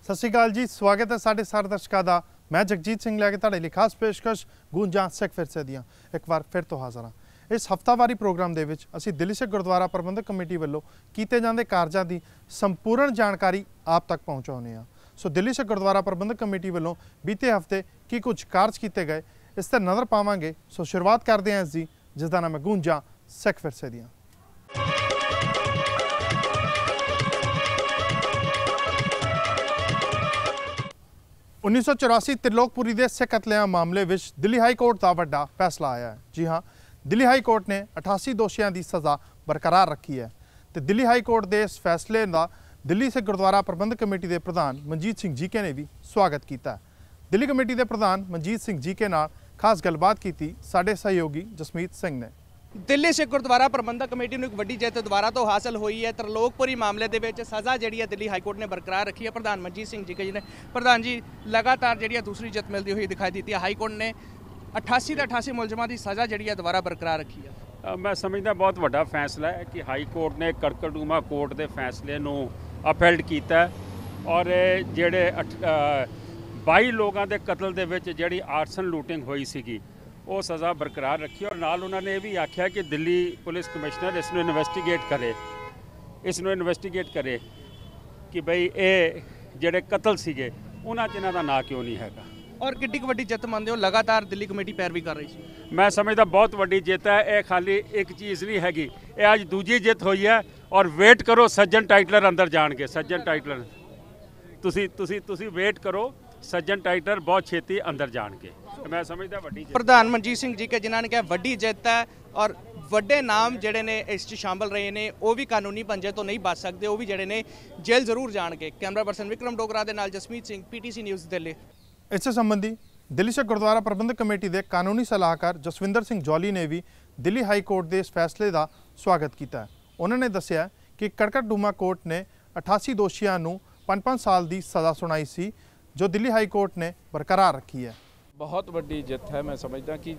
सत श्री अकाल जी, स्वागत है साढ़े सारे दर्शकों का। मैं जगजीत सिंह लैके तुहाडे लई खास पेशकश गूंजां सिख विरसे दियां एक बार फिर तो हाज़र हाँ। इस हफ्तावारी प्रोग्राम दे विच असीं दिल्ली सिख गुरुद्वारा प्रबंधक कमेटी वालों कीते जांदे कारजां दी संपूर्ण जानकारी आप तक पहुँचाउने आ। सो दिल्ली सिख गुरुद्वारा प्रबंधक कमेटी वालों बीते हफ्ते की कुछ कार्ज किए गए इस ते नज़र पावांगे। सो शुरुआत करते हैं इसकी, जिसका नाम है गूंजां सिख विरसे दियां। 1984 त्रिलोकपुरी के सिख कतलेआम मामले में दिल्ली हाई कोर्ट का बड़ा फैसला आया है। जी हाँ, दिल्ली हाई कोर्ट ने 88 दोषियों की सज़ा बरकरार रखी है। तो दिल्ली हाई कोर्ट के इस फैसले का दिल्ली सिख गुरुद्वारा प्रबंधक कमेटी के प्रधान मनजीत सिंह जीके ने भी स्वागत किया। दिल्ली कमेटी के प्रधान मनजीत सिंह जीके नाल खास गलबात की साडे सहयोगी जसमीत सिंह ने। दिल्ली सिख गुरुद्वारा प्रबंधक कमेटी को एक वड्डी जित दोबारा तो हासिल हुई है। त्रिलोकपुरी मामले के सज़ा जी दिल्ली हाईकोर्ट ने बरकरार रखी है। प्रधान मनजीत सिंह जी ने प्रधान जी लगातार जी दूसरी जित मिलती हुई दिखाई दी है। हाईकोर्ट ने 88 के 88 मुलजमान की सज़ा जी दोबारा बरकरार रखी है। मैं समझदा बहुत वड्डा फैसला है कि हाई कोर्ट ने कड़कड़डूमा कोर्ट के फैसले को अपहेल्ड किया और जेडे 22 लोगों के कतल के विच जिहड़ी आर्सन लूटिंग हुई सी वो सज़ा बरकरार रखी और नाल उन्होंने ये भी आख्या कि दिल्ली पुलिस कमिश्नर इसनूं इन्वेस्टिगेट करे कि बई ये जिहड़े कतल सीगे उन्हां च इन्हां दा नां क्यों नहीं हैगा। और किड्डी वड्डी जित मानते हो, लगातार दिल्ली कमेटी पैरवी कर रही सी। मैं समझदा बहुत वड्डी जित है। ये खाली एक चीज़ नहीं हैगी, ये अज दूजी जित हुई है। और वेट करो सज्जन टाइटलर अंदर जाणगे। सज्जन टाइटलर तुसी वेट करो, सज्जन टाइटलर बहुत छेती अंदर जाणगे। मैं समझदा वड्डी जित। प्रधान मनजीत सिंह जी के जिन्होंने कहा वड्डी जित है और वड्डे नाम जिहड़े ने इस शामिल रहे ने वो भी कानूनी पंजे तो नहीं बच सकते, वो भी जिहड़े ने जेल जरूर जाणगे। कैमरा पर्सन विक्रम डोगरा के नाल जसमीत सिंह, PTC न्यूज़ दिल्ली। इससे संबंधी दिल्ली सिख गुरुद्वारा प्रबंधक कमेटी के कानूनी सलाहकार जसविंदर सिंह जौली ने भी दिल्ली हाई कोर्ट के इस फैसले का स्वागत किया। उन्होंने दस्सिया कि कड़कड़डूमा कोर्ट ने 88 दोषियों को 5-5 साल की सज़ा सुनाई सी, जो दिल्ली हाई कोर्ट ने बरकरार रखी है। बहुत वड्डी जित है। मैं समझदा कि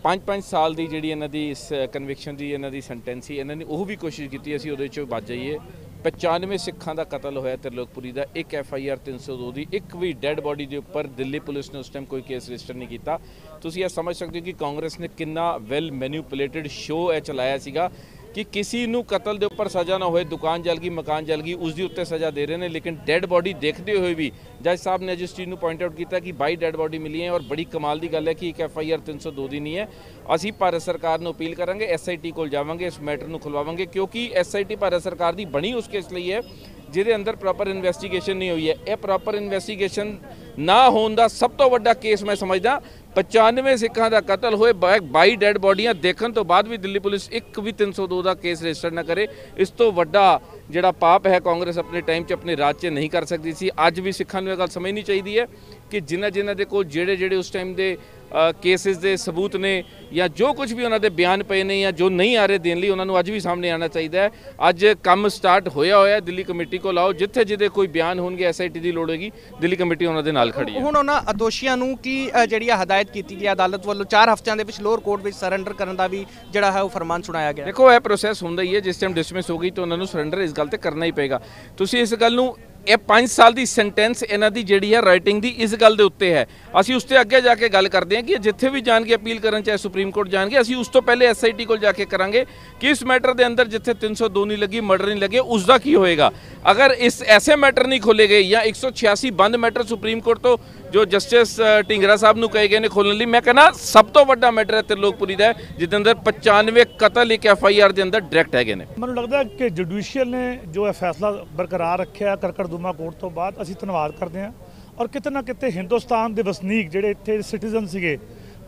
5-5 साल की जी इन्हों की इस कन्विक्शन की इन्हों की सेंटेंस ही इन्होंने वो भी कोशिश की असी वो बच जाइए। 95 सिखां का कतल होया त्रिलोकपुरी का, एक FIR 302 की, एक भी डैड बॉडी के उपर दिल्ली पुलिस ने उस टाइम कोई केस रजिस्टर नहीं किया। तुसीं यह समझ सकते हो कि कांग्रेस ने कितना वैल मैन्यूपुलेटेड शो है चलाया सीगा कि किसी नू कतल के उपर सज़ा ना होए, दुकान जल गई, मकान जल गई, उसके उत्ते सज़ा दे रहे हैं। लेकिन डैड बॉडी देखते हुए भी जज साहब ने जिस चीज़ को पॉइंट आउट किया कि 22 डैड बॉडी मिली है और बड़ी कमाल की गल है कि एक FIR 302 की नहीं है। असी भारत सरकार को अपील करांगे, SIT को जावांगे, इस मैटर को खुलवावांगे, क्योंकि SIT भारत सरकार की बनी उस केस लिए है जिहदे अंदर प्रॉपर इन्वेस्टिगेशन नहीं हुई है। यह प्रॉपर इन्वेस्टिगेशन ना होने का सब तो वड्डा केस मैं समझदा। 95 सिखां का कतल होए, 22 डैड बॉडियां देखने तो बाद भी दिल्ली पुलिस एक भी 302 का केस रजिस्टर ना करे, इस तो वड्डा जिहड़ा पाप है कांग्रेस अपने टाइम च अपने राज च नहीं कर सकती सी। अज भी सिखां नूं इह गल समझनी चाहिए है कि जिन्हां दे कोल जिहड़े उस टाइम के केसिस के सबूत ने या जो कुछ भी उन्होंने बयान पे ने या जो नहीं आ रहे देने लिए उन्होंने अज भी सामने आना चाहिए है। अज काम स्टार्ट होया दिल्ली कमेटी को लाओ, जिथे जिदे कोई बयान होंगे SIT की लोड़ होगी, दिल्ली कमेटी उन्होंने नाल खड़ी है। हुण उन्हां दोषियों नूं की जिहड़ी हदायत की गई अदालत वालों 4 हफ्तिਆਂ ਦੇ ਵਿੱਚ लोअर कोर्ट में सरेंडर करने का भी जिहड़ा है वो फरमान सुनाया गया। देखो यह प्रोसैस होंदा ही है, जिस टाइम डिसमिस हो गई तो उन्होंने सरेंडर इस गल ते करना ही पेगा। तुसीं इस गल नूं ये 5 साल की सेंटेंस इन्हां दी जिहड़ी है राइटिंग की इस गल दे उत्ते है। असीं उसते अगे जाके गल करते हैं कि जिथे भी जान के अपील करन चाहे सुप्रीम कोर्ट जान के, असीं उस तो पहले SIT को जाके करांगे कि इस मैटर के अंदर जिथे 302 नहीं लगी, मर्डर नहीं लगे, उसका की होएगा। अगर इस ऐसे मैटर नहीं खोले गए या 186 बंद मैटर सुप्रीम कोर्ट तो जो जस्टिस ढिंगरा साहब नूं कहे गए ने खोलने लिए, मैं कहना सब तो वड्डा मैटर है त्रिलोकपुरी का, जिसके अंदर 95 कतल एक FIR के अंदर डायरैक्ट है ने। मैं लगता है कि जुडिशियल ने जो है फैसला बरकरार रखा कड़कड़डूमा कोर्ट तो बाद असीं धन्नवाद करते हैं। और किते ना किते हिंदुस्तान के वसनीक जिहड़े इत्थे सिटीजन सीगे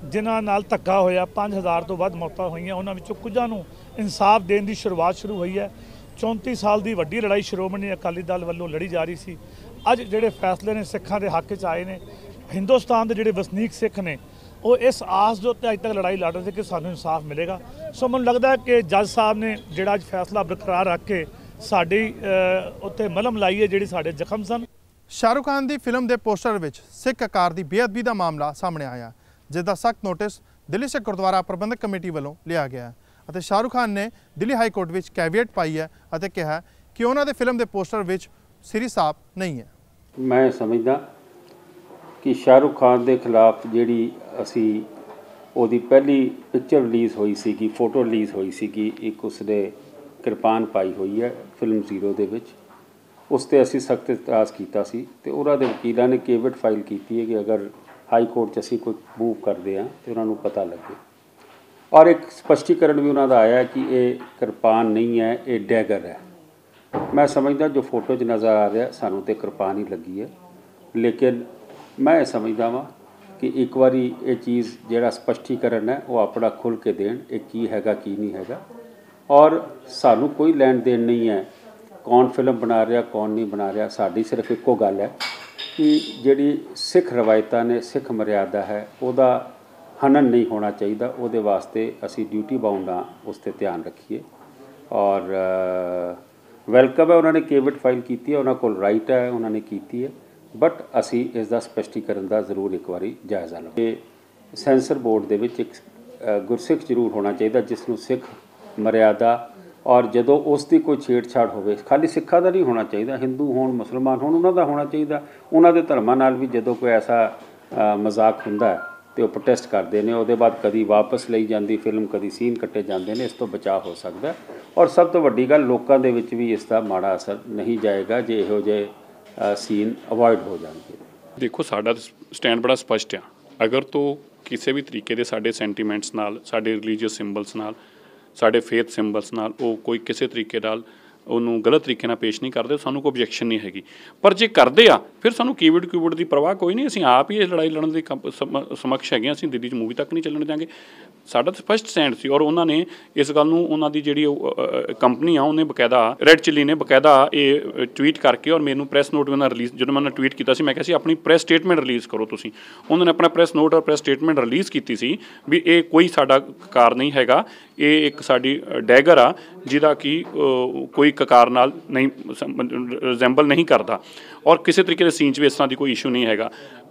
जिन्हां नाल धक्का होया, 5000 तो वध मौतां होईयां, उन्हां विचों कुझां नूं इंसाफ देण दी शुरुआत शुरू हुई है। 34 साल की वड्डी लड़ाई श्रोमणी अकाली दल वालों लड़ी जा रही सी। अज जिहड़े फैसले ने सिखां दे हक च आए ने, हिंदुस्तान के जिहड़े वसनीक सिख ने वो इस आस के उत्ते अज तक लड़ाई लड़ रहे थे कि सानूं इंसाफ मिलेगा। सो मैनूं लगदा है कि जज साहब ने जिहड़ा अज फैसला बरकरार रख के साडी उत्ते मलम लाई है, जिहड़ी साडे जख्म सन। शाहरुख खान की फिल्म के पोस्टर में सिख कार की बेअदबी का मामला सामने आया, जिसका सख्त नोटिस दिल्ली सिख गुरुद्वारा प्रबंधक कमेटी वालों लिया गया है। शाहरुख खान ने दिल्ली हाई कोर्ट में कैविएट पाई है और कहा कि उन्होंने फिल्म के पोस्टर में श्री साहब नहीं है। मैं समझदा कि शाहरुख खान के खिलाफ जिहड़ी असी ਉਹਦੀ ਪਹਿਲੀ पिक्चर रिलीज़ हुई सी, फोटो रिलीज़ हुई सी, एक उसने किरपान पाई हुई है फिल्म जीरो दे विच, उस ते असी सख्त इतराज़ कीता सी ते उन्हां दे वकीलां ने केविट फाइल की है कि अगर हाई कोर्ट च असी कोई मूव करते हैं तो उन्होंने पता लगे। और एक स्पष्टीकरण भी उन्होंने आया कि ये किरपान नहीं है, ये डैगर है। मैं समझदा जो फोटो च नज़र आ रहा सानू तो किरपान ही लगी है, लेकिन मैं समझदा वां कि एक बारी ये चीज़ जिहड़ा स्पष्टीकरण है वो अपना खुल के देन, ये की हैगा की नहीं हैगा। और सानू कोई लैन देन नहीं है कौन फिल्म बना रहा कौन नहीं बना रहा। साडी सिर्फ एको गल है कि जिहड़ी सिख रवायतां ने, सिख मर्यादा है, उहदा हनन नहीं होना चाहिए। उहदे वास्ते असी ड्यूटी बाउंड हाँ, उस ते ध्यान रखिए। और वैलकम है उन्होंने केविट फाइल की है, उन्होंने कोल राइट है, उन्होंने की है, बट असी इसका स्पष्टीकरण का जरूर एक बार जायजा लवे। सेंसर बोर्ड दे विच एक गुरसिख जरूर होना चाहिए जिसनों सिख मर्यादा और जदों उसकी कोई छेड़छाड़ हो, खाली सिखा का नहीं होना चाहिए, हिंदू होण मुसलमान होण उन्हों का होना चाहिए। उन्होंने धर्मां नाल भी जदों कोई ऐसा मजाक हुंदा तो प्रोटेस्ट करते हैं, उसदे बाद कभी वापस लई जाती फिल्म, कभी सीन कट्टे जाते हैं, इस तो बचाव हो सकता है। और सब तो वड्डी गल लोकां दे विच भी इसका माड़ा असर नहीं जाएगा जे इहो जिहे सीन अवॉइड हो जाएंगे। देखो साडा स्टैंड बड़ा स्पष्ट आ, अगर तो किसी भी तरीके के साडे सेंटीमेंट्स नाल, साडे रिलीजीਅस सिंबल्स नाल, साडे फेथ सिंबल्स नाल वो कोई किसी तरीके नाल ਉਹਨੂੰ गलत तरीके ਨਾਲ पेश नहीं करते, सानू कोई ऑब्जेक्शन नहीं हैगी। पर जे करते आ फिर सानू कीवर्ड की परवाह कोई नहीं, ਅਸੀਂ आप ही इस लड़ाई लड़न ਦੀ ਸਮਕਸ਼ ਹੈਗੇ। ਅਸੀਂ ਦਿੱਲੀ 'ਚ मूवी तक नहीं ਚੱਲਣ ਦਿਆਂਗੇ। ਸਾਡਾ ਤਾਂ ਸਪਸ਼ਟ ਸਟੈਂਡ ਸੀ। ਔਰ ਉਹਨਾਂ ਨੇ ਇਸ ਗੱਲ ਨੂੰ, ਉਹਨਾਂ ਦੀ ਜਿਹੜੀ ਕੰਪਨੀ ਆ ਉਹਨੇ ਬਕਾਇਦਾ, ਰੈੱਡ ਚਿੱਲੀ ਨੇ ਬਕਾਇਦਾ ਇਹ ਟਵੀਟ ਕਰਕੇ ਔਰ ਮੈਨੂੰ ਪ੍ਰੈਸ ਨੋਟ ਵੀ ਉਹਨਾਂ ਰਿਲੀਜ਼, ਜਦੋਂ ਮੈਂ ਉਹਨਾਂ ਟਵੀਟ ਕੀਤਾ ਸੀ ਮੈਂ ਕਿਹਾ ਸੀ ਆਪਣੀ ਪ੍ਰੈਸ ਸਟੇਟਮੈਂਟ ਰਿਲੀਜ਼ ਕਰੋ ਤੁਸੀਂ। ਉਹਨਾਂ ਨੇ ਆਪਣਾ ਪ੍ਰੈਸ ਨੋਟ ਔਰ ਪ੍ਰੈਸ ਸਟੇਟਮੈਂਟ ਰਿਲੀਜ਼ ਕੀਤੀ ਸੀ ਵੀ ਇਹ ਕੋਈ ਸਾਡਾ ਕਾਰ ਨਹੀਂ ਹੈਗਾ, ਇਹ ਇੱਕ ਸਾਡੀ ਡੈਗਰ ਆ ਜਿਹਦਾ ਕਿ ਕੋਈ ਕਕਾਰ ਨਾਲ नहीं रिजेंबल नहीं करता और किसी तरीके के सीन च भी इस तरह की कोई इशू नहीं है।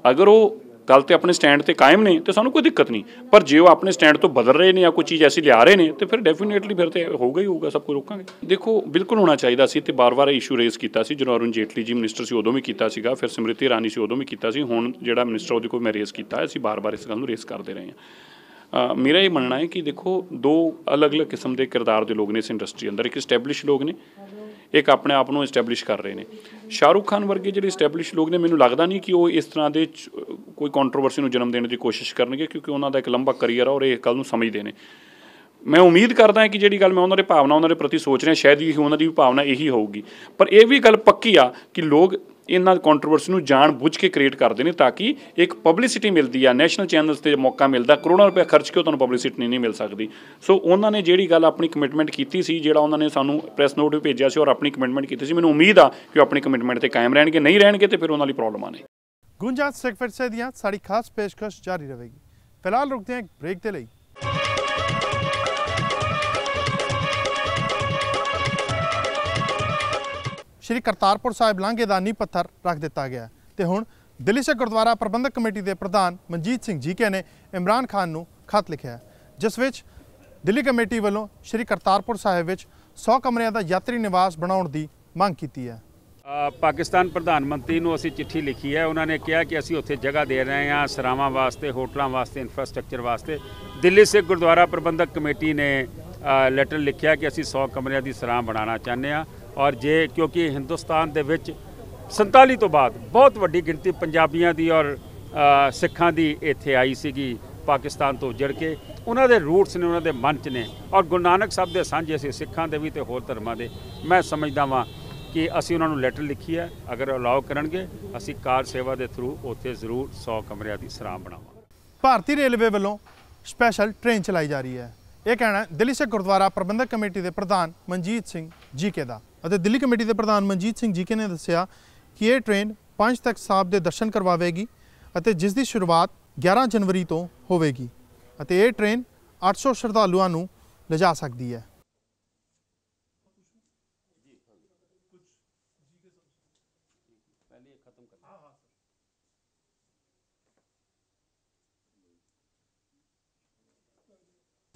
अगर वो गल तो अपने स्टैंड पर कायम ने तो सानू कोई दिक्कत नहीं, पर जो अपने स्टैंड तो बदल रहे हैं या कोई चीज़ ऐसी लिया रहे हैं तो फिर डेफिनेटली फिर तो होगा ही होगा, सब कुछ रोकांगे। देखो बिल्कुल होना चाहिए सी तो बार बार इशू रेज़ किया जो अरुण जेटली जी मिनिस्टर से उदों भी किया, फिर स्मृति ईरानी से उदों भी किया, हुण जिहड़ा मिनिस्टर उहदे कोल मैं रेज़ किया, असीं बार बार इस गल नूं रेज़ करते रहे हैं। मेरा ये मनना है कि देखो दो अलग अलग किस्म के किरदार के लोग ने इस इंडस्ट्री अंदर, एक इस्टैबलिश लोग ने, एक अपने आप को इस्टैबलिश कर रहे हैं। शाहरुख खान वर्गे जो इस्टैबलिश लोग ने, मैनूं लगता नहीं कि वो इस तरह के कोई कॉन्ट्रोवर्सी को जन्म देने की कोशिश करनगे, क्योंकि उन्होंने एक लंबा करियर है और इस गल समझते हैं। मैं उम्मीद करदा कि जिहड़ी गल मैं उन्होंने भावना उन्होंने प्रति सोच रहा शायद ही उन्होंने भी भावना यही होगी, पर यह भी गल पक्की आ कि लोग इन्हां कॉन्ट्रोवर्सी को जान बुझ के क्रिएट करते हैं ताकि एक पब्लिसिटी मिलती है, नैशनल चैनल्स पर मौका मिलता, करोड़ों रुपया खर्च के तुहानूं पब्लिसिटी नहीं मिल सकती। सो उन्होंने जिहड़ी गल अपनी कमिटमेंट की सी, जिहड़ा उन्होंने सानूं प्रैस नोट भी भेजा सी और अपनी कमिटमेंट की सी, मैनूं उम्मीद आ कि अपनी कमिटमेंट ते कायम रहणगे, नहीं रहणगे तो फिर उन्हां लई प्रॉब्लम आने। गुंजा सेक्टर दियां साडी खास पेशकश जारी रहेगी। फिलहाल रुकते हैं एक ब्रेक के लिए। श्री करतारपुर साहिब लांघे का नींह पत्थर रख दिता गया तो हुण दिल्ली सिख गुरुद्वारा प्रबंधक कमेटी के प्रधान मनजीत सिंह जीके ने इमरान खान नूं खत लिखा है, जिस विच दिल्ली कमेटी वालों श्री करतारपुर साहिब विच 100 कमरियां का यात्री निवास बनाउण दी मंग की है। पाकिस्तान प्रधानमंत्री नूं असीं चिट्ठी लिखी है, उन्होंने कहा कि असीं उत्थे जगह दे रहे हैं सरावां वास्ते, होटलों वास्ते, इंफ्रास्ट्रक्चर वास्ते। दिल्ली सिख गुरुद्वारा प्रबंधक कमेटी ने लैटर लिखा कि असीं 100 कमरियां की सराह बनाना चाहते हैं। और जे क्योंकि हिंदुस्तान दे विच 47 तो बाद बहुत वड्डी गिनती पंजाबियों की और सिखां की इत्थे आई सीगी पाकिस्तान तो उजड़ के, उन्होंने रूट्स ने, उन्होंने मन च ने, और गुरु नानक साहब के सांझे असीं सिखां दे भी ते होर धर्मां दे। मैं समझदा वां कि असीं उन्हां नूं लैटर लिखी है, अगर अलाउ करनगे असीं कार सेवा के थ्रू उत्थे जरूर 100 कमरियां की सराह बनावांगे। भारतीय रेलवे वालों स्पैशल ट्रेन चलाई जा रही है, यह कहना है दिल्ली सिख गुरुद्वारा प्रबंधक कमेटी के प्रधान मनजीत सिंह जीके का। दिल्ली कमेटी के प्रधान मनजीत सिंह जीके ने दस्सिया कि यह ट्रेन पंच तख्त साहब के दर्शन करवाएगी, जिसकी शुरुआत 11 जनवरी तो होगी। यह ट्रेन 800 श्रद्धालुओं को लिजा सकती है।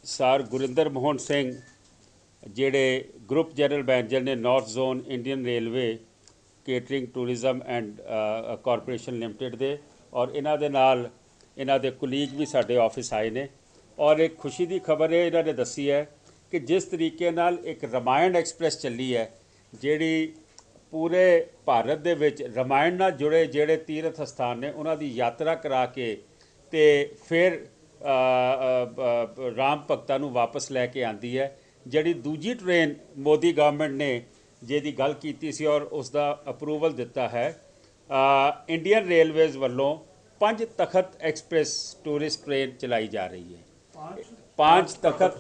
सर गुरिंदर मोहन सिंह जिहड़े ग्रुप जनरल मैनेजर ने north zone Indian railway, catering tourism and corporation limited ਦੇ, ਔਰ ਇਹਨਾਂ ਦੇ ਨਾਲ ਇਹਨਾਂ ਦੇ ਕੁਲੀਗ ਵੀ ਸਾਡੇ ਆਫਿਸ ਆਏ ਨੇ। ਔਰ ਇੱਕ ਖੁਸ਼ੀ ਦੀ ਖਬਰ ਹੈ, ਇਹਨਾਂ ਨੇ ਦੱਸੀ ਹੈ ਕਿ ਜਿਸ ਤਰੀਕੇ ਨਾਲ ਇੱਕ ਰਮਾਇਣ ਐਕਸਪ੍ਰੈਸ ਚੱਲੀ ਹੈ, ਜਿਹੜੀ ਪੂਰੇ ਭਾਰਤ ਦੇ ਵਿੱਚ ਰਮਾਇਣ ਨਾਲ ਜੁੜੇ ਜਿਹੜੇ ਤੀਰਥ ਸਥਾਨ ਨੇ ਉਹਨਾਂ ਦੀ ਯਾਤਰਾ ਕਰਾ ਕੇ ਤੇ ਫਿਰ ਰਾਮ ਭਗਤਾਂ ਨੂੰ ਵਾਪਸ ਲੈ ਕੇ ਆਂਦੀ ਹੈ। ਜਿਹੜੀ ਦੂਜੀ ਟ੍ਰੇਨ ਮੋਦੀ ਗਵਰਨਮੈਂਟ ਨੇ ਜਿਹਦੀ ਗੱਲ ਕੀਤੀ ਸੀ ਔਰ ਉਸ ਦਾ ਅਪਰੂਵਲ ਦਿੱਤਾ ਹੈ, ਇੰਡੀਅਨ ਰੇਲਵੇਜ਼ ਵੱਲੋਂ 5 ਤਖਤ ਐਕਸਪ੍ਰੈਸ ਟੂਰਿਸਟ ਟ੍ਰੇਨ ਚਲਾਈ ਜਾ ਰਹੀ ਹੈ। 5 ਤਖਤ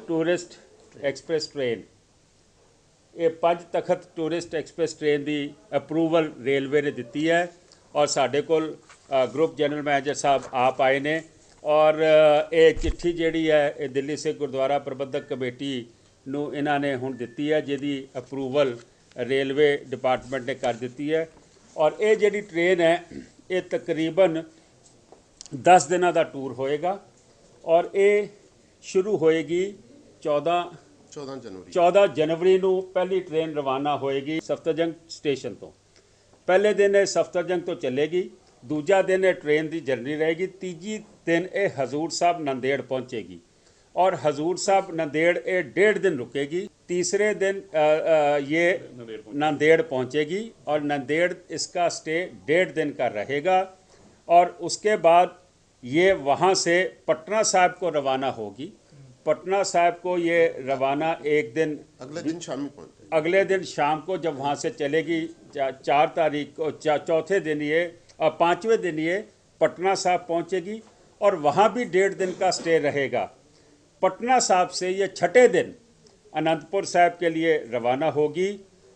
ਟੂਰਿਸਟ ਐਕਸਪ੍ਰੈਸ ਟ੍ਰੇਨ, ਇਹ 5 ਤਖਤ ਟੂਰਿਸਟ ਐਕਸਪ੍ਰੈਸ ਟ੍ਰੇਨ ਦੀ ਅਪਰੂਵਲ ਰੇਲਵੇ ਨੇ ਦਿੱਤੀ ਹੈ। ਔਰ ਸਾਡੇ ਕੋਲ ਗਰੁੱਪ ਜਨਰਲ ਮੈਨੇਜਰ ਸਾਹਿਬ ਆਪ ਆਏ ਨੇ ਔਰ ਇਹ ਚਿੱਠੀ ਜਿਹੜੀ ਹੈ ਇਹ ਦਿੱਲੀ ਸਿੱਖ ਗੁਰਦੁਆਰਾ ਪ੍ਰਬੰਧਕ ਕਮੇਟੀ ਨੂੰ ਇਹਨਾਂ ਨੇ ਹੁਣ ਦਿੱਤੀ ਹੈ, ਜਿਹਦੀ ਅਪਰੂਵਲ ਰੇਲਵੇ ਡਿਪਾਰਟਮੈਂਟ ਨੇ ਕਰ ਦਿੱਤੀ ਹੈ। ਔਰ ਇਹ ਜਿਹੜੀ ਟ੍ਰੇਨ ਹੈ ਇਹ ਤਕਰੀਬਨ 10 ਦਿਨਾਂ ਦਾ ਟੂਰ ਹੋਏਗਾ ਔਰ ਇਹ ਸ਼ੁਰੂ ਹੋਏਗੀ 14 ਜਨਵਰੀ ਨੂੰ ਪਹਿਲੀ ਟ੍ਰੇਨ ਰਵਾਨਾ ਹੋਏਗੀ ਸਫਦਰਜੰਗ ਸਟੇਸ਼ਨ ਤੋਂ। ਪਹਿਲੇ ਦਿਨ ਇਹ ਸਫਦਰਜੰਗ ਤੋਂ ਚੱਲੇਗੀ, ਦੂਜਾ ਦਿਨ ਇਹ ਟ੍ਰੇਨ ਦੀ ਜਰਨੀ ਰਹੇਗੀ, ਤੀਜੀ ਦਿਨ ਇਹ ਹਜ਼ੂਰ ਸਾਹਿਬ ਨੰਦੇੜ पहुँचेगी और हजूर साहब नंदेड़ 1.5 दिन रुकेगी। तीसरे दिन ये नंदेड़ पहुँचेगी और नंदेड़ इसका स्टे 1.5 दिन का रहेगा और उसके बाद ये वहाँ से पटना साहिब को रवाना होगी। पटना साहिब को ये रवाना एक दिन अगले दिन शाम को जब वहाँ से चलेगी 4 तारीख को, चौथे दिन ये और 5वें दिन ये पटना साहिब पहुँचेगी और वहाँ भी 1.5 दिन का स्टे रहेगा। पटना साहिब से ये 6ठे दिन अनंतपुर साहिब के लिए रवाना होगी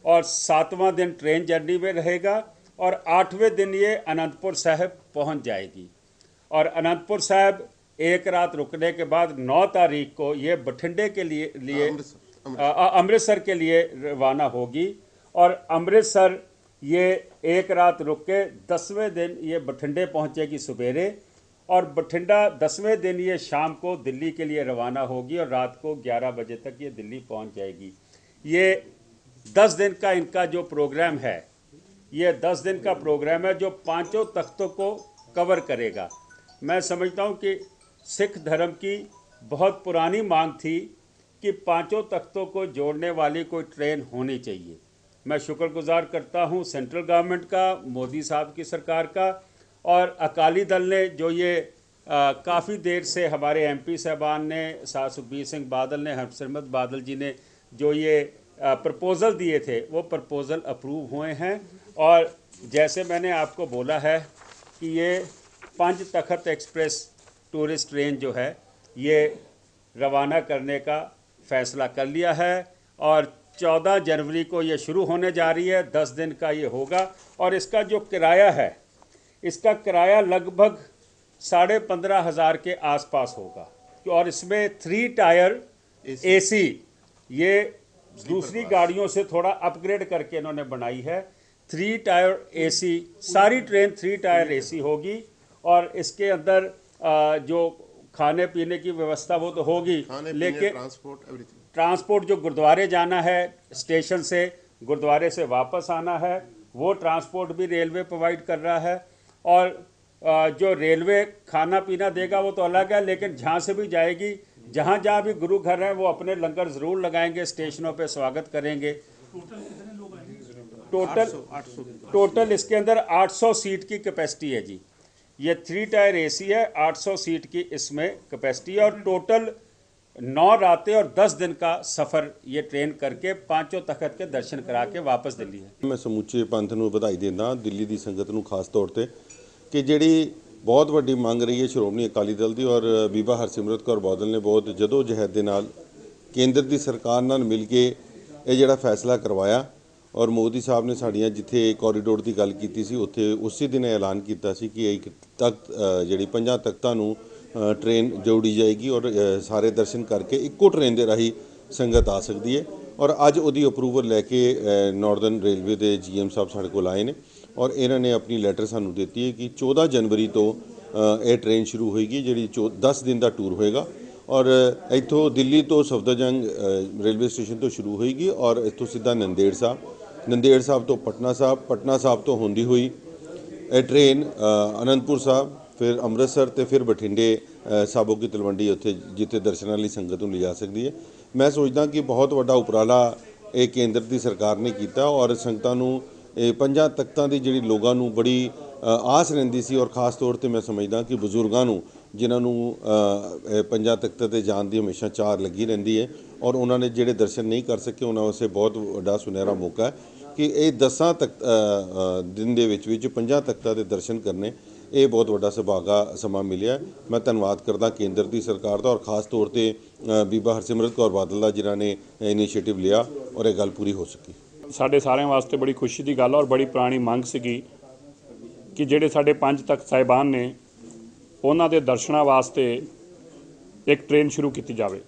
और 7वां दिन ट्रेन जर्नी में रहेगा और 8वें दिन ये अनंतपुर साहिब पहुंच जाएगी। और अनंतपुर साहिब एक रात रुकने के बाद 9 तारीख को ये बठिंडे के लिए अमृतसर के लिए रवाना होगी और अमृतसर ये एक रात रुक के 10वें दिन ये बठिंडे पहुंचेगी सवेरे और बठिंडा 10वें दिन ये शाम को दिल्ली के लिए रवाना होगी और रात को 11 बजे तक ये दिल्ली पहुंच जाएगी। ये 10 दिन का इनका जो प्रोग्राम है, ये 10 दिन का प्रोग्राम है जो 5 तख्तों को कवर करेगा। मैं समझता हूँ कि सिख धर्म की बहुत पुरानी मांग थी कि 5 तख्तों को जोड़ने वाली कोई ट्रेन होनी चाहिए। मैं शुक्रगुजार करता हूँ सेंट्रल गवर्नमेंट का, मोदी साहब की सरकार का और अकाली दल ने जो ये काफ़ी देर से हमारे एमपी साहबान ने, सुखबीर सिंह बादल ने, हरसिमरत बादल जी ने जो ये प्रपोज़ल दिए थे वो प्रपोज़ल अप्रूव हुए हैं। और जैसे मैंने आपको बोला है कि ये 5 तख्त एक्सप्रेस टूरिस्ट ट्रेन जो है ये रवाना करने का फ़ैसला कर लिया है और 14 जनवरी को ये शुरू होने जा रही है। 10 दिन का ये होगा और इसका जो किराया है, इसका किराया लगभग 15,500 के आसपास होगा और इसमें 3 टायर एसी ये दूसरी गाड़ियों से थोड़ा अपग्रेड करके इन्होंने बनाई है। 3 टायर एसी, सारी ट्रेन 3 टायर एसी होगी और इसके अंदर जो खाने पीने की व्यवस्था वो तो होगी, लेकिन ट्रांसपोर्ट जो गुरुद्वारे जाना है, स्टेशन से गुरुद्वारे से वापस आना है, वो ट्रांसपोर्ट भी रेलवे प्रोवाइड कर रहा है। और जो रेलवे खाना पीना देगा वो तो अलग है, लेकिन जहाँ से भी जाएगी, जहाँ जहाँ भी गुरु घर हैं वो अपने लंगर ज़रूर लगाएंगे, स्टेशनों पे स्वागत करेंगे। टोटल इसके अंदर 800 सीट की कैपेसिटी है जी। ये 3 टायर एसी है, 800 सीट की इसमें कैपेसिटी है और टोटल 9 रातें और 10 दिन का सफ़र ये ट्रेन करके 5 तख्त के दर्शन करा के वापस दिल्ली है। मैं समूचे पंथ ਨੂੰ ਵਧਾਈ ਦਿੰਦਾ, ਦਿੱਲੀ ਦੀ ਸੰਗਤ ਨੂੰ ਖਾਸ ਤੌਰ ਤੇ ਕਿ ਜਿਹੜੀ ਬਹੁਤ ਵੱਡੀ ਮੰਗ ਰਹੀ ਹੈ ਸ਼੍ਰੋਮਣੀ ਅਕਾਲੀ ਦਲ ਦੀ ਔਰ ਬੀਬਾ ਹਰਸਿਮਰਤ ਕੌਰ ਬਾਦਲ ਨੇ ਬਹੁਤ ਜਦੋਂ ਜਹਿਦ ਦੇ ਨਾਲ ਕੇਂਦਰ ਦੀ ਸਰਕਾਰ ਨਾਲ ਮਿਲ ਕੇ ਇਹ ਜਿਹੜਾ ਫੈਸਲਾ ਕਰਵਾਇਆ ਔਰ ਮੋਦੀ ਸਾਹਿਬ ਨੇ ਸਾਡੀਆਂ ਜਿੱਥੇ ਕੋਰੀਡੋਰ ਦੀ ਗੱਲ ਕੀਤੀ ਸੀ ਉੱਥੇ ਉਸੇ ਦਿਨ ਐਲਾਨ ਕੀਤਾ ਸੀ ਕਿ ਇੱਕ ਤਖਤ ਜਿਹੜੀ 5 ਤਖਤਾਂ ਨੂੰ ट्रेन जोड़ी जाएगी और सारे दर्शन करके इक्को ट्रेन के राही संगत आ सकती है। और अज वो अप्रूवल लैके नॉर्दर्न रेलवे के GM साहब साढ़े को आए हैं और इन्होंने अपनी लैटर सानू दी है कि 14 जनवरी तो ये ट्रेन शुरू होएगी जी 10 दिन का टूर होएगा और इतों दिल्ली तो सफदरजंग रेलवे स्टेशन तो शुरू होएगी और इतों सीधा नंदेड़ साहब ਨੰਦੇੜ ਸਾਹਿਬ ਤੋਂ ਪਟਨਾ ਸਾਹਿਬ ਤੋਂ ਹੁੰਦੀ ਹੋਈ ਇਹ ਟ੍ਰੇਨ ਅਨੰਦਪੁਰ ਸਾਹਿਬ, ਫਿਰ ਅੰਮ੍ਰਿਤਸਰ ਤੇ ਫਿਰ ਬਠਿੰਡੇ ਸਾਬੋ ਕੀ ਤਲਵੰਡੀ ਉੱਥੇ ਜਿੱਥੇ ਦਰਸ਼ਨਾਂ ਲਈ ਸੰਗਤ ਨੂੰ ਲਿਜਾ ਸਕਦੀ ਹੈ। ਮੈਂ ਸੋਚਦਾ ਕਿ ਬਹੁਤ ਵੱਡਾ ਉਪਰਾਲਾ ਇਹ ਕੇਂਦਰ ਦੀ ਸਰਕਾਰ ਨੇ ਕੀਤਾ ਔਰ ਸੰਗਤਾਂ ਨੂੰ ਇਹ 5 ਤਖਤਾਂ ਦੀ ਜਿਹੜੀ ਲੋਕਾਂ ਨੂੰ ਬੜੀ ਆਸ ਰਹਿੰਦੀ ਸੀ ਔਰ ਖਾਸ ਤੌਰ ਤੇ ਮੈਂ ਸਮਝਦਾ ਕਿ ਬਜ਼ੁਰਗਾਂ ਨੂੰ ਜਿਨ੍ਹਾਂ ਨੂੰ 5 ਤਖਤਾਂ ਤੇ ਜਾਣ ਦੀ ਹਮੇਸ਼ਾ ਚਾਰ ਲੱਗੀ ਰਹਿੰਦੀ ਹੈ ਔਰ ਉਹਨਾਂ ਨੇ ਜਿਹੜੇ ਦਰਸ਼ਨ ਨਹੀਂ ਕਰ ਸਕੇ ਉਹਨਾਂ ਵਾਸਤੇ ਬਹੁਤ ਵੱਡਾ ਸੁਨਹਿਰਾ ਮੌਕਾ ਹੈ ਕਿ ਇਹ 10 ਦਿਨ ਦੇ ਵਿੱਚ 5 ਤਖਤਾਂ ਦੇ ਦਰਸ਼ਨ ਕਰਨੇ, ਇਹ ਬਹੁਤ ਵੱਡਾ ਸੁਭਾਗਾ ਸਮਾਂ ਮਿਲਿਆ। ਮੈਂ ਧੰਨਵਾਦ ਕਰਦਾ ਕੇਂਦਰ ਦੀ ਸਰਕਾਰ ਦਾ ਔਰ ਖਾਸ ਤੌਰ ਤੇ ਬੀਬਾ ਹਰਸਿਮਰਤ ਕੌਰ ਬਾਦਲ ਦਾ ਜਿਨ੍ਹਾਂ ਨੇ ਇਨੀਸ਼ੀਏਟਿਵ ਲਿਆ ਔਰ ਇਹ ਗੱਲ ਪੂਰੀ ਹੋ ਸਕੀ। ਸਾਡੇ ਸਾਰਿਆਂ ਵਾਸਤੇ ਬੜੀ ਖੁਸ਼ੀ ਦੀ ਗੱਲ ਔਰ ਬੜੀ ਪੁਰਾਣੀ ਮੰਗ ਸੀਗੀ ਕਿ ਜਿਹੜੇ ਸਾਡੇ 5 ਤਖਤ ਸਾਹਿਬਾਨ ਨੇ ਉਹਨਾਂ ਦੇ ਦਰਸ਼ਨਾਂ ਵਾਸਤੇ ਇੱਕ ਟ੍ਰੇਨ ਸ਼ੁਰੂ ਕੀਤੀ ਜਾਵੇ।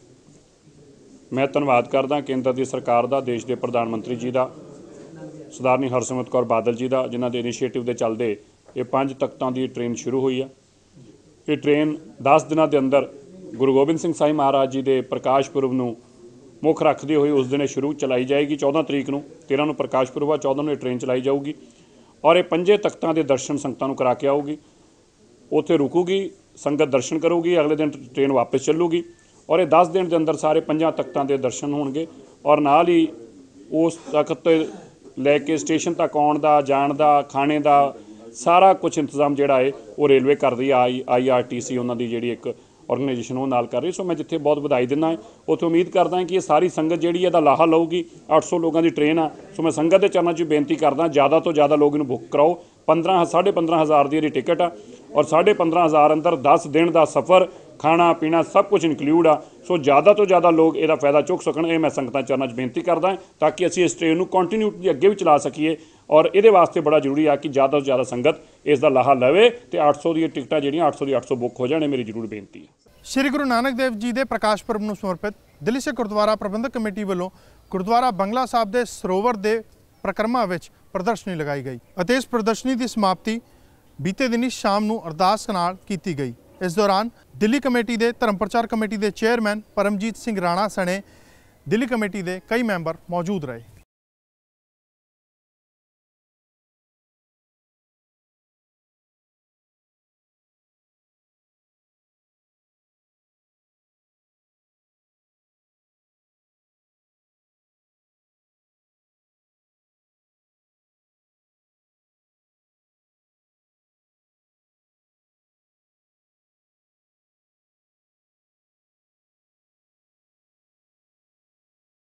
ਮੈਂ ਧੰਨਵਾਦ ਕਰਦਾ ਕੇਂਦਰ ਦੀ ਸਰਕਾਰ ਦਾ, ਦੇਸ਼ ਦੇ ਪ੍ਰਧਾਨ ਮੰਤਰੀ ਜੀ ਦਾ, ਸਰਦਾਰਨੀ ਹਰਸਿਮਰਤ ਕੌਰ ਬਾਦਲ ਜੀ ਦਾ, ਜਿਨ੍ਹਾਂ ਦੇ ਇਨੀਸ਼ੀਏਟਿਵ ਦੇ ਚੱਲਦੇ ਇਹ 5 ਤਖਤਾਂ ਦੀ ਟ੍ਰੇਨ ਸ਼ੁਰੂ ਹੋਈ ਆ। ਇਹ ਟ੍ਰੇਨ 10 ਦਿਨਾਂ ਦੇ ਅੰਦਰ ਗੁਰੂ ਗੋਬਿੰਦ ਸਿੰਘ ਸਾਹਿਬ ਮਹਾਰਾਜ ਜੀ ਦੇ ਪ੍ਰਕਾਸ਼ ਪੁਰਬ ਨੂੰ ਮੁੱਖ ਰੱਖਦੇ ਹੋਏ ਉਸ ਦਿਨ ਸ਼ੁਰੂ ਚਲਾਈ ਜਾਏਗੀ। 14 ਤਰੀਕ ਨੂੰ, 13 ਨੂੰ ਪ੍ਰਕਾਸ਼ ਪੁਰਬ ਆ, 14 ਨੂੰ ਇਹ ਟ੍ਰੇਨ ਚਲਾਈ ਜਾਊਗੀ ਔਰ ਇਹ 5 ਤਖਤਾਂ ਦੇ ਦਰਸ਼ਨ ਸੰਗਤਾਂ ਨੂੰ ਕਰਾ ਕੇ ਆਊਗੀ। ਉੱਥੇ ਰੁਕੂਗੀ, ਸੰਗਤ ਦਰਸ਼ਨ ਕਰੂਗੀ, ਅਗਲੇ ਦਿਨ ਟ੍ਰੇਨ ਵਾਪਸ ਚੱਲੂਗੀ ਔਰ ਇਹ 10 ਦਿਨ ਦੇ ਅੰਦਰ ਸਾਰੇ 5 ਤਖਤਾਂ ਦੇ ਦਰਸ਼ਨ ਹੋਣਗੇ ਔਰ ਨਾਲ ਹੀ ਉਸ ਤਖਤ ਤੋਂ ਲੈ ਕੇ ਸਟੇਸ਼ਨ ਤੱਕ ਆਉਣ ਦਾ, ਜਾਣ ਦਾ, ਖਾਣੇ ਦਾ ਸਾਰਾ ਕੁਝ ਇੰਤਜ਼ਾਮ ਜਿਹੜਾ ਹੈ ਉਹ ਰੇਲਵੇ ਕਰਦੀ ਆ। IRTC ਉਹਨਾਂ ਦੀ ਜਿਹੜੀ ਇੱਕ ਆਰਗੇਨਾਈਜੇਸ਼ਨ ਉਹ ਨਾਲ ਕਰ ਰਹੀ। ਸੋ ਮੈਂ ਜਿੱਥੇ ਬਹੁਤ ਵਧਾਈ ਦਿੰਦਾ, ਉੱਥੇ ਉਮੀਦ ਕਰਦਾ ਕਿ ਇਹ ਸਾਰੀ ਸੰਗਤ ਜਿਹੜੀ ਇਹਦਾ ਲਾਹਾ ਲਊਗੀ। 800 ਲੋਕਾਂ ਦੀ ਟ੍ਰੇਨ ਆ। ਸੋ ਮੈਂ ਸੰਗਤ ਦੇ ਚਰਨਾਂ 'ਚ ਬੇਨਤੀ ਕਰਦਾ ਜ਼ਿਆਦਾ ਤੋਂ ਜ਼ਿਆਦਾ ਲੋਕ ਇਹਨੂੰ ਬੁੱਕ ਕਰਾਓ। 15,500 ਦੀ ਇਹਦੀ ਟਿਕਟ ਆ ਔਰ 15,500 ਅੰਦਰ 10 ਦਿਨ ਦਾ ਸਫ਼ਰ, ਖਾਣਾ ਪੀਣਾ ਸਭ ਕੁਝ ਇਨਕਲੂਡ ਆ। ਸੋ ਜ਼ਿਆਦਾ ਤੋਂ ਜ਼ਿਆਦਾ ਲੋਕ ਇਹਦਾ ਫਾਇਦਾ ਚੁੱਕ ਸਕਣ, ਇਹ ਮੈਂ ਸੰਗਤਾਂ ਚਰਨਾਂ 'ਚ ਬੇਨਤੀ ਕਰਦਾ ਤਾਂ ਕਿ ਅਸੀਂ ਇਸ ਟ੍ਰੇਨ ਨੂੰ ਕੰਟੀਨਿਊਟੀ ਅੱਗੇ ਵੀ ਚਲਾ ਸਕੀਏ ਔਰ ਇਹਦੇ ਵਾਸਤੇ ਬੜਾ ਜ਼ਰੂਰੀ ਆ ਕਿ ਜ਼ਿਆਦਾ ਤੋਂ ਜ਼ਿਆਦਾ ਸੰਗਤ ਇਸ ਦਾ ਲਾਹਾ ਲਵੇ ਤੇ 800 ਦੀਆਂ ਟਿਕਟਾਂ ਜਿਹੜੀਆਂ 800 ਦੀ 800 ਬੁੱਕ ਹੋ ਜਾਣ, ਮੇਰੀ ਜ਼ਰੂਰ ਬੇਨਤੀ ਹੈ। ਸ਼੍ਰੀ ਗੁਰੂ ਨਾਨਕ ਦੇਵ ਜੀ ਦੇ ਪ੍ਰਕਾਸ਼ ਪੁਰਬ ਨੂੰ ਸਮਰਪਿਤ ਦਿੱਲੀ ਸਿੱਖ ਗੁਰਦੁਆਰਾ ਪ੍ਰਬੰਧਕ ਕਮੇਟੀ ਵੱਲੋਂ ਗੁਰਦੁਆਰਾ ਬੰਗਲਾ ਸਾਹਿਬ ਦੇ ਸਰੋਵਰ ਦੇ ਪ੍ਰਕਰਮਾਂ ਵਿੱਚ ਪ੍ਰਦਰਸ਼ਨੀ ਲਗਾਈ ਗਈ ਅਤੇ ਇਸ ਪ੍ਰਦਰਸ਼ਨੀ ਦੀ ਸਮਾਪਤੀ ਬੀਤੇ ਦਿਨੀ ਸ਼ਾਮ ਨੂੰ ਅਰਦਾਸ ਨਾਲ ਕੀਤੀ ਗਈ। ਇਸ ਦੌਰਾਨ ਦਿੱਲੀ ਕਮੇਟੀ ਦੇ ਧਰਮ ਪ੍ਰਚਾਰ ਕਮੇਟੀ ਦੇ ਚੇਅਰਮੈਨ ਪਰਮਜੀਤ ਸਿੰਘ ਰਾਣਾ ਸਣੇ ਦਿੱਲੀ ਕਮੇਟੀ ਦੇ ਕਈ ਮੈਂਬਰ ਮੌਜੂਦ ਰਹੇ।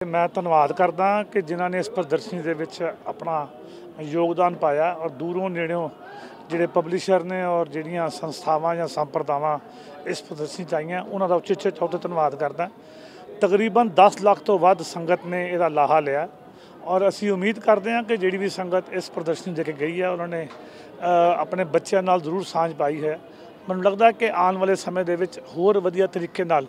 मैं धन्यवाद करदा कि जिन्हों ने इस प्रदर्शनी दे विच अपना योगदान पाया और दूरों नेड़ों जिहड़े पब्लिशर ने और जिहड़ियां संस्थावां या संप्रदावां इस प्रदर्शनी च आईयां उन्हां दा उच्चे तौर ते धन्यवाद करदा। तकरीबन 10 लाख तो वध संगत ने इहदा लाहा लिया और असी उम्मीद करते हैं कि जिहड़ी भी संगत इस प्रदर्शनी दे के गई है उन्होंने अपने बच्चों नाल जरूर सांझ पाई है। मैनूं लगदा है कि आने वाले समय दे विच होर वधिया तरीके नाल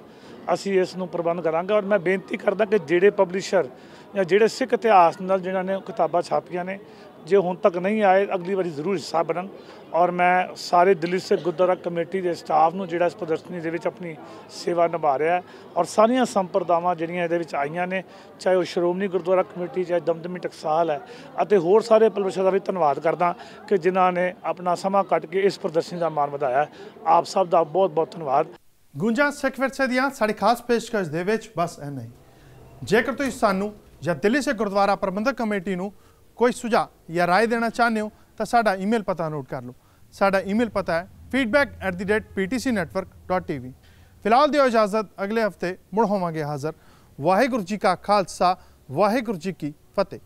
ਅਸੀਂ ਇਸ ਨੂੰ ਪ੍ਰਬੰਧ ਕਰਾਂਗੇ ਔਰ ਮੈਂ ਬੇਨਤੀ ਕਰਦਾ ਕਿ ਜਿਹੜੇ ਪਬਲਿਸ਼ਰ ਜਾਂ ਜਿਹੜੇ ਸਿੱਖ ਇਤਿਹਾਸ ਨਾਲ ਜਿਨ੍ਹਾਂ ਨੇ ਕਿਤਾਬਾਂ ਛਾਪੀਆਂ ਨੇ ਜੇ ਹੁਣ ਤੱਕ ਨਹੀਂ ਆਏ ਅਗਲੀ ਵਾਰੀ ਜ਼ਰੂਰ ਹਿੱਸਾ ਬਣਨ ਔਰ ਮੈਂ ਸਾਰੇ ਦਿੱਲੀ ਸਿੱਖ ਗੁਰਦੁਆਰਾ ਕਮੇਟੀ ਦੇ ਸਟਾਫ ਨੂੰ ਜਿਹੜਾ ਇਸ ਪ੍ਰਦਰਸ਼ਨੀ ਦੇ ਵਿੱਚ ਆਪਣੀ ਸੇਵਾ ਨਿਭਾ ਰਿਹਾ ਔਰ ਸਾਰੀਆਂ ਸੰਪਰਦਾਵਾਂ ਜਿਹੜੀਆਂ ਇਹਦੇ ਵਿੱਚ ਆਈਆਂ ਨੇ ਚਾਹੇ ਉਹ ਸ਼੍ਰੋਮਣੀ ਗੁਰਦੁਆਰਾ ਕਮੇਟੀ ਚਾਹੇ ਦਮਦਮੀ ਟਕਸਾਲ ਹੈ ਅਤੇ ਹੋਰ ਸਾਰੇ ਪਬਲਿਸ਼ਰ ਦਾ ਵੀ ਧੰਨਵਾਦ ਕਰਦਾ ਕਿ ਜਿਨ੍ਹਾਂ ਨੇ ਆਪਣਾ ਸਮਾਂ ਕੱਢ ਕੇ ਇਸ ਪ੍ਰਦਰਸ਼ਨੀ ਦਾ ਮਾਣ ਵਧਾਇਆ। ਆਪ ਸਭ ਦਾ ਬਹੁਤ ਬਹੁਤ ਧੰਨਵਾਦ। ਗੂੰਜਾਂ ਸਿੱਖ ਵਿਰਸੇ ਦੀਆਂ ਸਾਡੀ ਖਾਸ ਪੇਸ਼ਕਸ਼ ਦੇ ਵਿੱਚ ਬਸ ਇੰਨਾ ਹੀ। ਜੇਕਰ ਤੁਸੀਂ ਸਾਨੂੰ ਜਾਂ ਦਿੱਲੀ ਸਿੱਖ ਗੁਰਦੁਆਰਾ ਪ੍ਰਬੰਧਕ ਕਮੇਟੀ ਨੂੰ ਕੋਈ ਸੁਝਾਅ ਜਾਂ ਰਾਏ ਦੇਣਾ ਚਾਹੁੰਦੇ ਹੋ ਤਾਂ ਸਾਡਾ ਈਮੇਲ ਪਤਾ ਨੋਟ ਕਰ ਲਓ। ਸਾਡਾ ਈਮੇਲ ਪਤਾ ਹੈ feedback@ptcnetwork.tv। ਫਿਲਹਾਲ ਦਿਓ ਇਜਾਜ਼ਤ, ਅਗਲੇ ਹਫਤੇ ਮੁੜ ਹੋਵਾਂਗੇ ਹਾਜ਼ਰ। ਵਾਹਿਗੁਰੂ ਜੀ ਕਾ ਖਾਲਸਾ, ਵਾਹਿਗੁਰੂ ਜੀ ਕੀ ਫਤਿਹ।